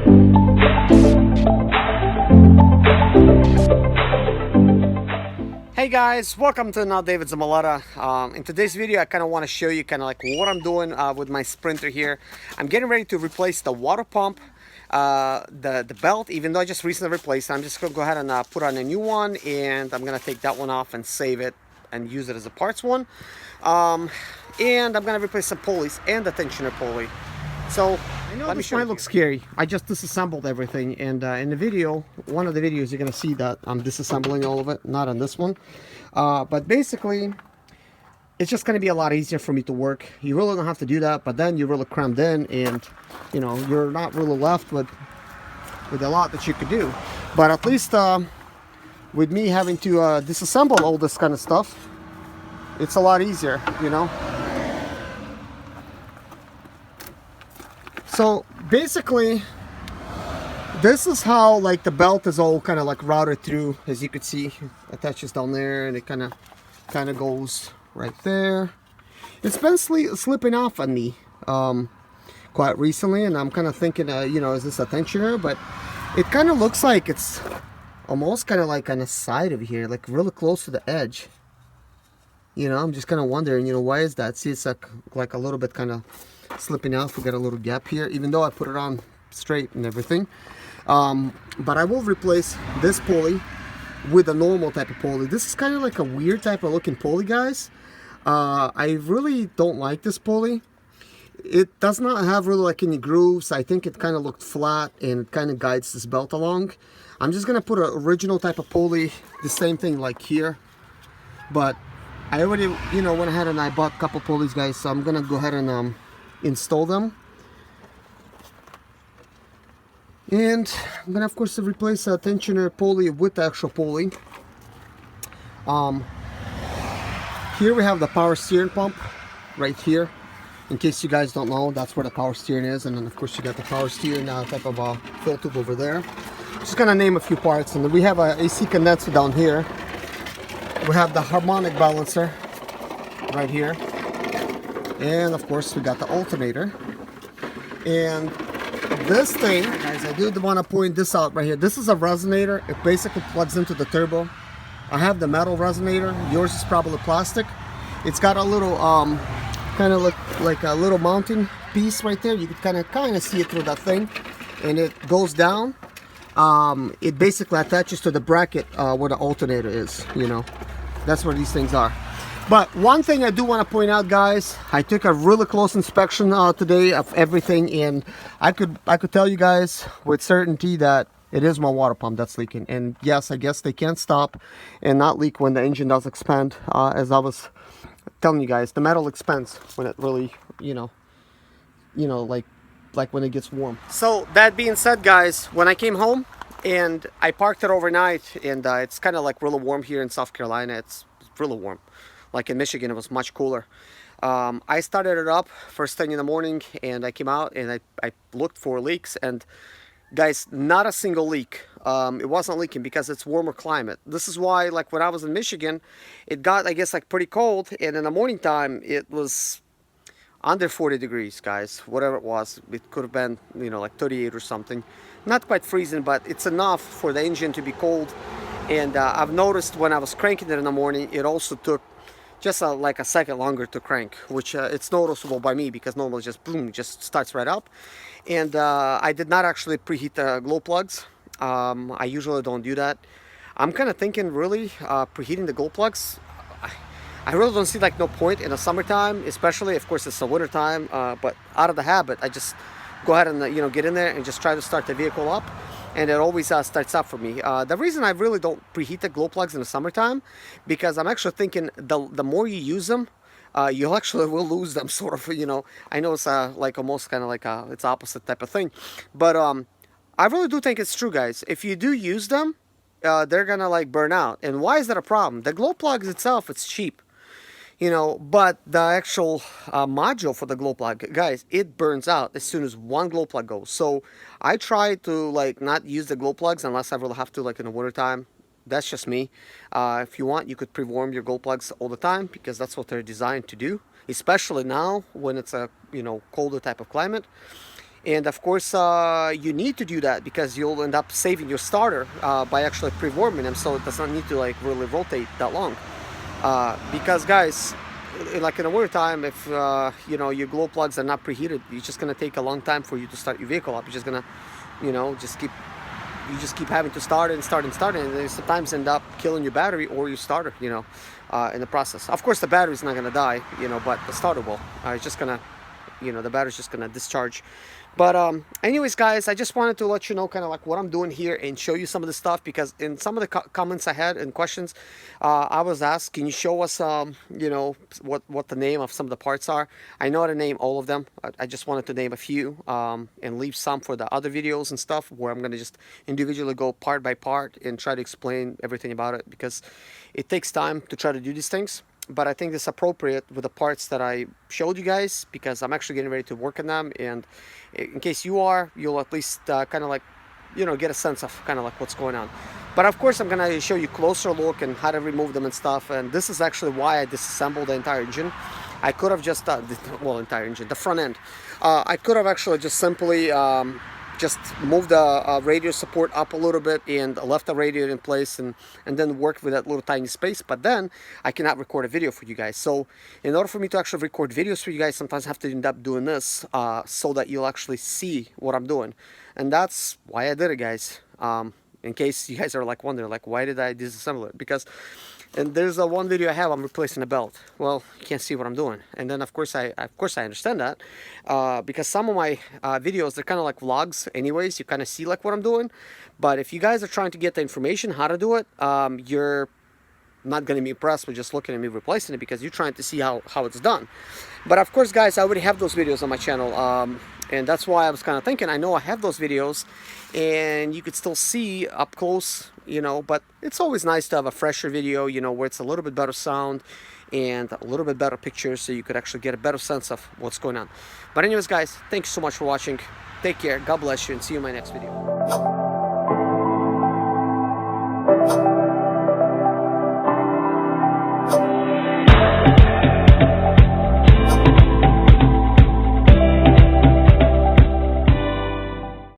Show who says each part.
Speaker 1: Hey guys, welcome to another David Zimaleta. In today's video I kind of want to show you kind of like what I'm doing with my Sprinter here. I'm getting ready to replace the water pump, the belt, even though I just recently replaced it. I'm just going to go ahead and put on a new one, and I'm going to take that one off and save it and use it as a parts one. And I'm going to replace some pulleys and the tensioner pulley. So I know this might look scary. I just disassembled everything, and in the video, one of the videos, you're gonna see that I'm disassembling all of it, not on this one. But basically, it's just gonna be a lot easier for me to work. You really don't have to do that, but then you're really crammed in, and you know, you're not really left with a lot that you could do. But at least with me having to disassemble all this kind of stuff, it's a lot easier, you know. So basically, this is how like the belt is all kind of like routed through. As you can see, attaches down there, and it kind of goes right there. It's been slipping off on me quite recently, and I'm kind of thinking, you know, is this a tensioner? But it kind of looks like it's almost kind of like on the side of here, like really close to the edge. You know, I'm just kind of wondering, you know, why is that? See, it's like a little bit kind of slipping off. We got a little gap here, even though I put it on straight and everything. But I will replace this pulley with a normal type of pulley. This is kind of like a weird type of looking pulley, guys. I really don't like this pulley. It does not have really like any grooves. I think it kind of looked flat, and it kind of guides this belt along. I'm just gonna put an original type of pulley, the same thing like here. But I already, you know, went ahead and I bought a couple pulleys, guys, so I'm gonna go ahead and install them. And I'm gonna of course replace a tensioner pulley with the actual pulley. Here we have the power steering pump right here. In case you guys don't know, that's where the power steering is. And then of course you got the power steering type of fill tube over there. Just gonna name a few parts. And then we have a AC condenser down here. We have the harmonic balancer right here. And of course we got the alternator. And this thing, guys, I do want to point this out right here. This is a resonator. It basically plugs into the turbo. I have the metal resonator. Yours is probably plastic. It's got a little kind of look like a little mounting piece right there. You can kind of see it through that thing, and it goes down. It basically attaches to the bracket where the alternator is. You know, that's where these things are. But one thing I do want to point out, guys, I took a really close inspection today of everything, and I could tell you guys with certainty that it is my water pump that's leaking. And yes, I guess they can't stop and not leak when the engine does expand. As I was telling you guys, the metal expands when it really, you know, like when it gets warm. So that being said, guys, when I came home and I parked it overnight, and it's kind of like really warm here in South Carolina. It's really warm. Like in Michigan, it was much cooler. I started it up first thing in the morning, and I came out and I looked for leaks, and guys, not a single leak. It wasn't leaking because it's warmer climate. This is why, like when I was in Michigan, it got, I guess, like pretty cold, and in the morning time it was under 40 degrees, guys. Whatever it was, it could have been, you know, like 38 or something. Not quite freezing, but it's enough for the engine to be cold. And I've noticed when I was cranking it in the morning, it also took just like a second longer to crank, which it's noticeable by me because normally just boom, just starts right up. And I did not actually preheat the glow plugs. I usually don't do that. I'm kind of thinking really preheating the glow plugs, I really don't see like no point in the summertime, especially of course it's the winter time, but out of the habit I just go ahead and you know, get in there and just try to start the vehicle up, and it always starts up for me. The reason I really don't preheat the glow plugs in the summertime, because I'm actually thinking the more you use them, you actually will lose them, sort of, you know. I know it's like almost kind of like it's opposite type of thing, but I really do think it's true, guys. If you do use them, they're gonna like burn out. And why is that a problem? The glow plugs itself, it's cheap, you know, but the actual module for the glow plug, guys, it burns out as soon as one glow plug goes. So I try to like not use the glow plugs unless I really have to, like in the winter time. That's just me. If you want, you could pre-warm your glow plugs all the time, because that's what they're designed to do, especially now when it's a, you know, colder type of climate. And of course, you need to do that because you'll end up saving your starter by actually pre-warming them, so it does not need to like really rotate that long. Because guys, like in the winter time, if you know, your glow plugs are not preheated, it's just gonna take a long time for you to start your vehicle up. You're just gonna, you know, just keep having to start and they sometimes end up killing your battery or your starter, you know, in the process. Of course, the battery's not gonna die, you know, but the starter will. It's just gonna, you know, the battery's just gonna discharge. But anyways, guys, I just wanted to let you know kind of like what I'm doing here and show you some of the stuff, because in some of the comments I had and questions, I was asked, can you show us, you know, what the name of some of the parts are? I know how to name all of them. I just wanted to name a few and leave some for the other videos and stuff where I'm going to just individually go part by part and try to explain everything about it, because it takes time to try to do these things. But I think it's appropriate with the parts that I showed you guys, because I'm actually getting ready to work on them, and in case you are, you'll at least kind of like, you know, get a sense of kind of like what's going on. But of course, I'm gonna show you closer look and how to remove them and stuff. And this is actually why I disassembled the entire engine. I could have just well, entire engine, the front end. I could have actually just simply just moved the radio support up a little bit and left the radio in place, and then worked with that little tiny space. But then I cannot record a video for you guys. So in order for me to actually record videos for you guys, sometimes I have to end up doing this so that you'll actually see what I'm doing. And that's why I did it, guys. In case you guys are like wondering, like, why did I disassemble it? Because, and there's one video I have, I'm replacing a belt. Well, you can't see what I'm doing. And then of course I understand that because some of my videos, they're kind of like vlogs anyways. You kind of see like what I'm doing. But if you guys are trying to get the information how to do it, you're not going to be impressed with just looking at me replacing it, because you're trying to see how it's done. But of course, guys, I already have those videos on my channel, and that's why I was kind of thinking, I know I have those videos and you could still see up close, you know, but it's always nice to have a fresher video, you know, where it's a little bit better sound and a little bit better pictures, so you could actually get a better sense of what's going on. But anyways, guys, thank you so much for watching. Take care, God bless you, and see you in my next video.